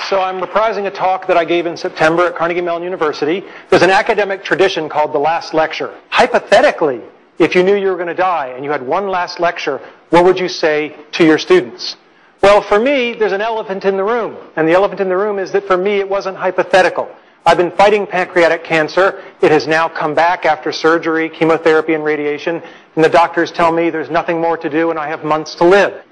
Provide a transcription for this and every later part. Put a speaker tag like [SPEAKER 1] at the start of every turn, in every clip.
[SPEAKER 1] So I'm reprising a talk that I gave in September at Carnegie Mellon University. There's an academic tradition called the last lecture. Hypothetically, if you knew you were going to die and you had one last lecture, what would you say to your students? Well, for me, there's an elephant in the room. And the elephant in the room is that for me, it wasn't hypothetical. I've been fighting pancreatic cancer. It has now come back after surgery, chemotherapy, and radiation. And the doctors tell me there's nothing more to do and I have months to live.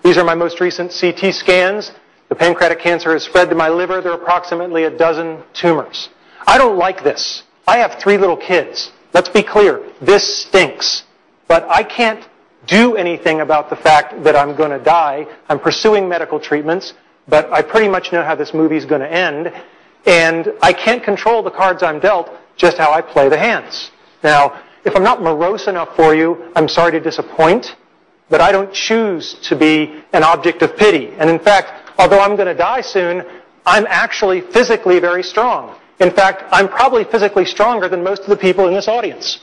[SPEAKER 1] These are my most recent CT scans. The pancreatic cancer has spread to my liver. There are approximately a dozen tumors. I don't like this. I have 3 little kids. Let's be clear. This stinks. But I can't do anything about the fact that I'm going to die. I'm pursuing medical treatments, but I pretty much know how this movie's going to end. And I can't control the cards I'm dealt, just how I play the hands. Now, if I'm not morose enough for you, I'm sorry to disappoint, but I don't choose to be an object of pity. And in fact, although I'm going to die soon, I'm actually physically very strong. In fact, I'm probably physically stronger than most of the people in this audience.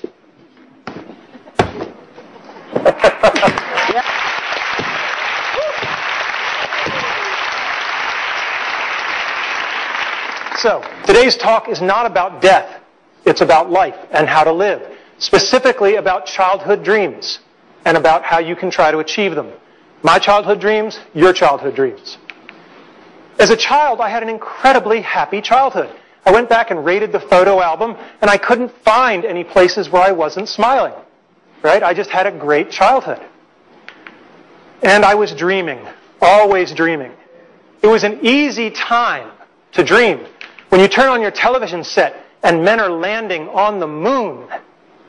[SPEAKER 1] So, today's talk is not about death. It's about life and how to live. Specifically about childhood dreams and about how you can try to achieve them. My childhood dreams, your childhood dreams. As a child, I had an incredibly happy childhood. I went back and rated the photo album, and I couldn't find any places where I wasn't smiling. Right? I just had a great childhood. And I was dreaming, always dreaming. It was an easy time to dream. When you turn on your television set and men are landing on the moon,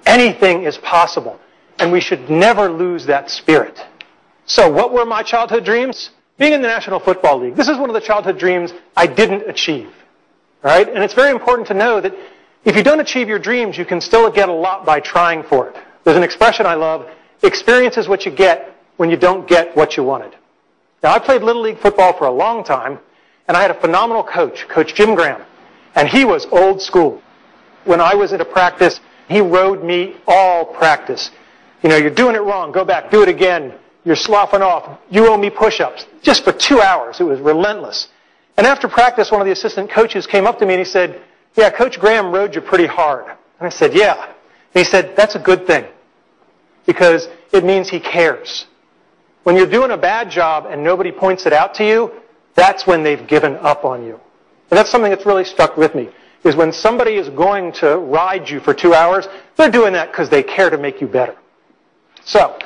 [SPEAKER 1] anything is possible. And we should never lose that spirit. So what were my childhood dreams? Being in the National Football League. This is one of the childhood dreams I didn't achieve. All right? And it's very important to know that if you don't achieve your dreams, you can still get a lot by trying for it. There's an expression I love, experience is what you get when you don't get what you wanted. Now, I played Little League football for a long time, and I had a phenomenal coach, Coach Jim Graham, and he was old school. When I was at a practice, he rode me all practice. You know, you're doing it wrong, go back, do it again. You're sloughing off, you owe me push-ups. Just for 2 hours, it was relentless. And after practice, one of the assistant coaches came up to me and he said, yeah, Coach Graham rode you pretty hard. And I said, yeah. And he said, that's a good thing, because it means he cares. When you're doing a bad job and nobody points it out to you, that's when they've given up on you. And that's something that's really stuck with me, is when somebody is going to ride you for 2 hours, they're doing that because they care to make you better. So,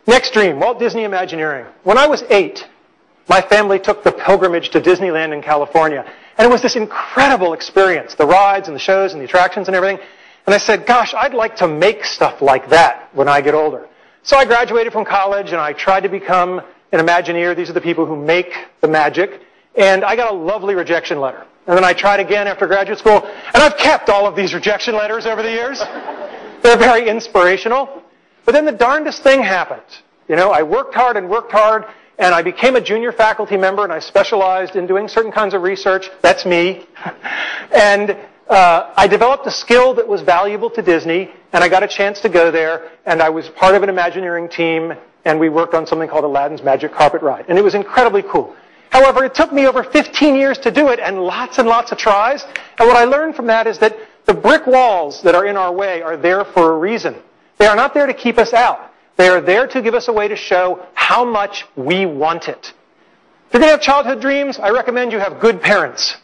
[SPEAKER 1] next dream, Walt Disney Imagineering. When I was 8, my family took the pilgrimage to Disneyland in California. And it was this incredible experience, the rides and the shows and the attractions and everything. And I said, gosh, I'd like to make stuff like that when I get older. So I graduated from college and I tried to become an Imagineer. These are the people who make the magic. And I got a lovely rejection letter. And then I tried again after graduate school. And I've kept all of these rejection letters over the years. They're very inspirational. But then the darndest thing happened. You know, I worked hard, and I became a junior faculty member, and I specialized in doing certain kinds of research. That's me. And I developed a skill that was valuable to Disney, and I got a chance to go there, and I was part of an Imagineering team, and we worked on something called Aladdin's Magic Carpet Ride. And it was incredibly cool. However, it took me over 15 years to do it, and lots of tries. And what I learned from that is that the brick walls that are in our way are there for a reason. They are not there to keep us out. They are there to give us a way to show how much we want it. If you're going to have childhood dreams, I recommend you have good parents.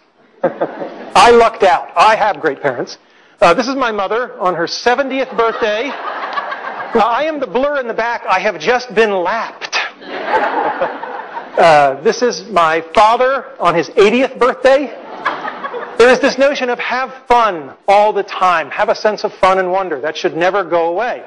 [SPEAKER 1] I lucked out. I have great parents. This is my mother on her 70th birthday. I am the blur in the back. I have just been lapped. This is my father on his 80th birthday. There is this notion of have fun all the time. Have a sense of fun and wonder. That should never go away.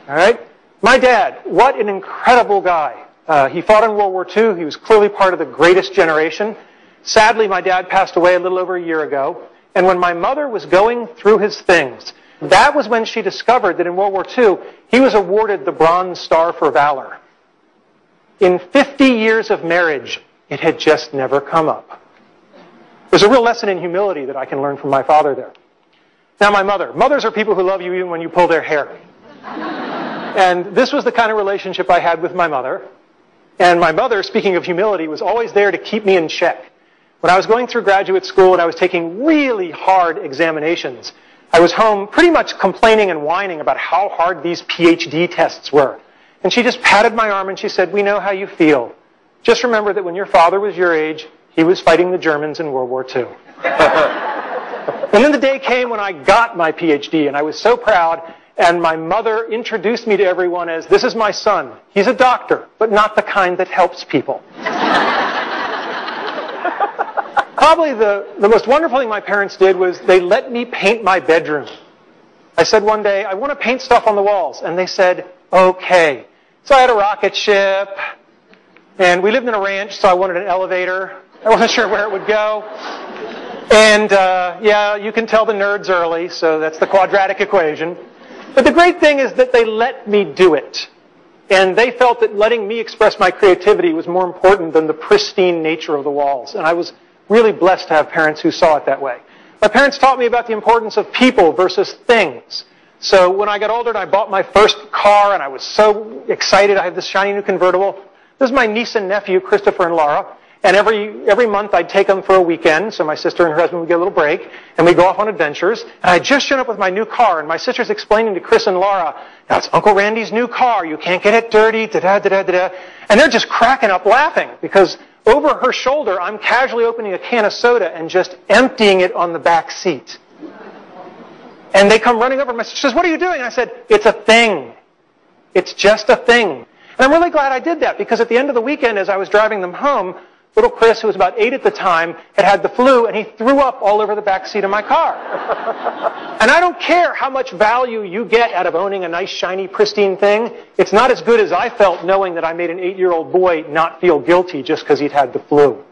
[SPEAKER 1] All right? My dad, what an incredible guy. He fought in World War II. He was clearly part of the greatest generation. Sadly, my dad passed away a little over a year ago. And when my mother was going through his things, that was when she discovered that in World War II, he was awarded the Bronze Star for Valor. In 50 years of marriage, it had just never come up. There's a real lesson in humility that I can learn from my father there. Now, my mother. Mothers are people who love you even when you pull their hair. And this was the kind of relationship I had with my mother. And my mother, speaking of humility, was always there to keep me in check. When I was going through graduate school and I was taking really hard examinations, I was home pretty much complaining and whining about how hard these PhD tests were. And she just patted my arm and she said, "We know how you feel. Just remember that when your father was your age, he was fighting the Germans in World War II." And then the day came when I got my PhD, and I was so proud, and my mother introduced me to everyone as, "This is my son. He's a doctor, but not the kind that helps people." Probably the most wonderful thing my parents did was they let me paint my bedroom. I said one day, "I want to paint stuff on the walls." And they said, "Okay." So I had a rocket ship, and we lived in a ranch, so I wanted an elevator. I wasn't sure where it would go. And yeah, you can tell the nerds early, so that's the quadratic equation. But the great thing is that they let me do it. And they felt that letting me express my creativity was more important than the pristine nature of the walls. And I was really blessed to have parents who saw it that way. My parents taught me about the importance of people versus things. So when I got older and I bought my first car and I was so excited, I had this shiny new convertible. This is my niece and nephew, Christopher and Laura. And every month I'd take them for a weekend, so my sister and her husband would get a little break, and we'd go off on adventures. And I'd just shown up with my new car, and my sister's explaining to Chris and Laura, "That's Uncle Randy's new car. You can't get it dirty, da-da-da-da-da." And they're just cracking up laughing, because over her shoulder, I'm casually opening a can of soda and just emptying it on the back seat. And they come running over. My sister says, "What are you doing?" And I said, "It's a thing. It's just a thing." And I'm really glad I did that, because at the end of the weekend, as I was driving them home, little Chris, who was about 8 at the time, had the flu, and he threw up all over the back seat of my car. And I don't care how much value you get out of owning a nice, shiny, pristine thing. It's not as good as I felt knowing that I made an 8-year-old boy not feel guilty just because he'd had the flu.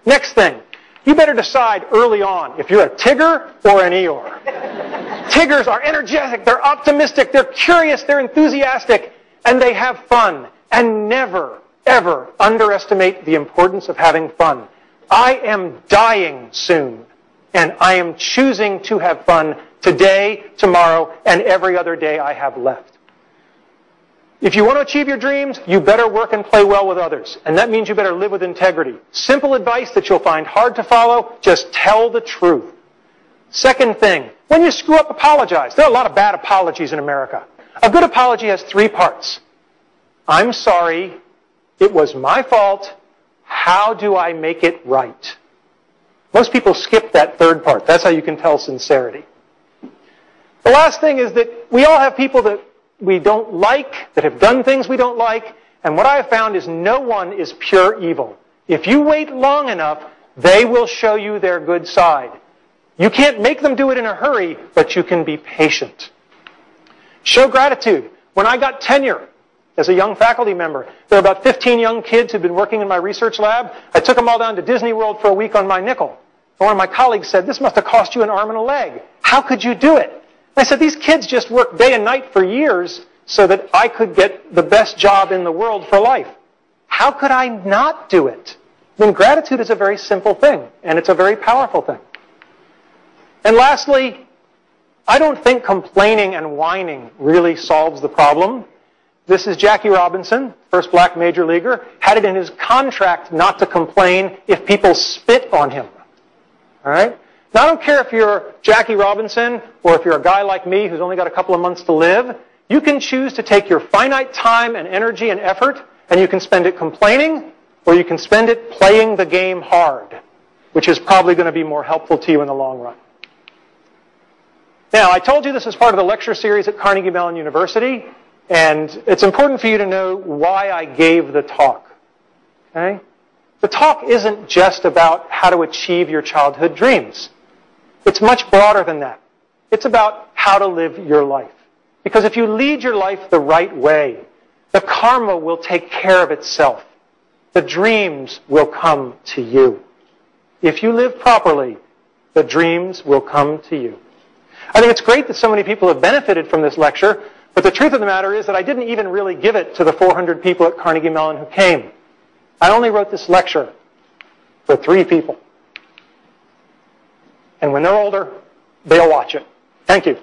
[SPEAKER 1] Next thing, you better decide early on if you're a Tigger or an Eeyore. Tiggers are energetic, they're optimistic, they're curious, they're enthusiastic, and they have fun. And never, ever underestimate the importance of having fun. I am dying soon, and I am choosing to have fun today, tomorrow, and every other day I have left. If you want to achieve your dreams, you better work and play well with others, and that means you better live with integrity. Simple advice that you'll find hard to follow, just tell the truth. Second thing, when you screw up, apologize. There are a lot of bad apologies in America. A good apology has 3 parts. I'm sorry. It was my fault. How do I make it right? Most people skip that third part. That's how you can tell sincerity. The last thing is that we all have people that we don't like, that have done things we don't like, and what I have found is no one is pure evil. If you wait long enough, they will show you their good side. You can't make them do it in a hurry, but you can be patient. Show gratitude. When I got tenure, as a young faculty member, there were about 15 young kids who'd been working in my research lab. I took them all down to Disney World for a week on my nickel. And one of my colleagues said, "This must have cost you an arm and a leg. How could you do it?" I said, "These kids just worked day and night for years so that I could get the best job in the world for life. How could I not do it?" I mean, gratitude is a very simple thing, and it's a very powerful thing. And lastly, I don't think complaining and whining really solves the problem. This is Jackie Robinson, first black major leaguer, had it in his contract not to complain if people spit on him. All right? Now, I don't care if you're Jackie Robinson or if you're a guy like me who's only got a couple of months to live. You can choose to take your finite time and energy and effort, and you can spend it complaining, or you can spend it playing the game hard, which is probably going to be more helpful to you in the long run. Now, I told you this is part of the lecture series at Carnegie Mellon University. And it's important for you to know why I gave the talk. Okay? The talk isn't just about how to achieve your childhood dreams. It's much broader than that. It's about how to live your life. Because if you lead your life the right way, the karma will take care of itself. The dreams will come to you. If you live properly, the dreams will come to you. I think it's great that so many people have benefited from this lecture. But the truth of the matter is that I didn't even really give it to the 400 people at Carnegie Mellon who came. I only wrote this lecture for 3 people. And when they're older, they'll watch it. Thank you.